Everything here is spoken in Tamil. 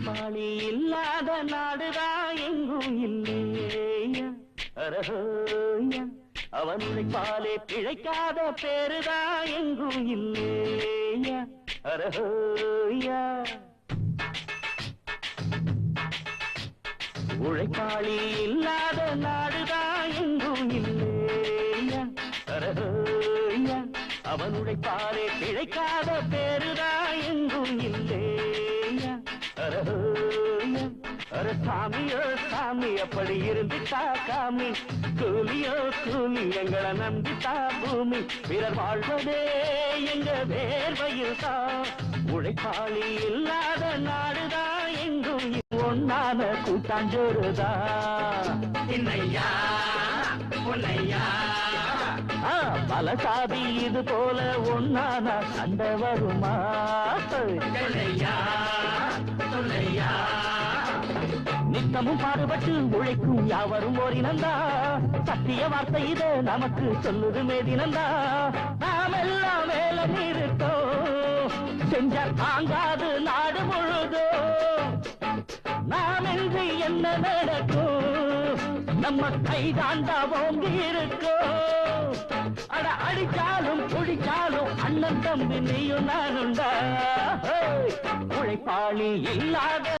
உழைப்பாளி இல்லாத நாடுதான் எங்கும் இல்லையா அரஹோயா அவன் உழைப்பாலே பிழைக்காத பேருதான் எங்கும் இல்லையா அரஹோயா உழைப்பாளி இல்லாத நாடுதான் எங்கும் இல்லையா அரஹோயா அவன் உழைப்பாலே பிழைக்காத பேருதான் எங்கும் இல்லையா அரஹோயா அர சாமியோ சாமி அப்படி இருந்துட்டா காமி கூலியோ கூலி எங்களை நம்பிட்டா பூமி பிறர் வாழ்வதே எங்க வேர்வையில் தான் உழைப்பாளி இல்லாத நாடுதான் எங்கும் ஒன்னான கூட்டாஞ்சோறுதான் இன்னையா உன்னையா பலசாதி இது போல ஒன்னான சண்டை வருமா சொல்லையா சொல்லையா நித்தமும் பாடுபட்டு உழைக்கும் யாவரும் ஓரினந்தா சத்திய வார்த்தை இது நமக்கு சொல்லுது மேதினந்தா நாம் எல்லாம் வேலை நிறுத்தோம் செஞ்ச தாங்காது நாடு முழுதோ நாம் என்று என்ன நடக்கும் நம்ம கைதாண்டா ஓங்கி இருக்கோம் அட அடிச்சாலும் குடிச்சாலும் அண்ணன் தம்பி நீயும் நானுண்டா உழைப்பாளி இல்லாத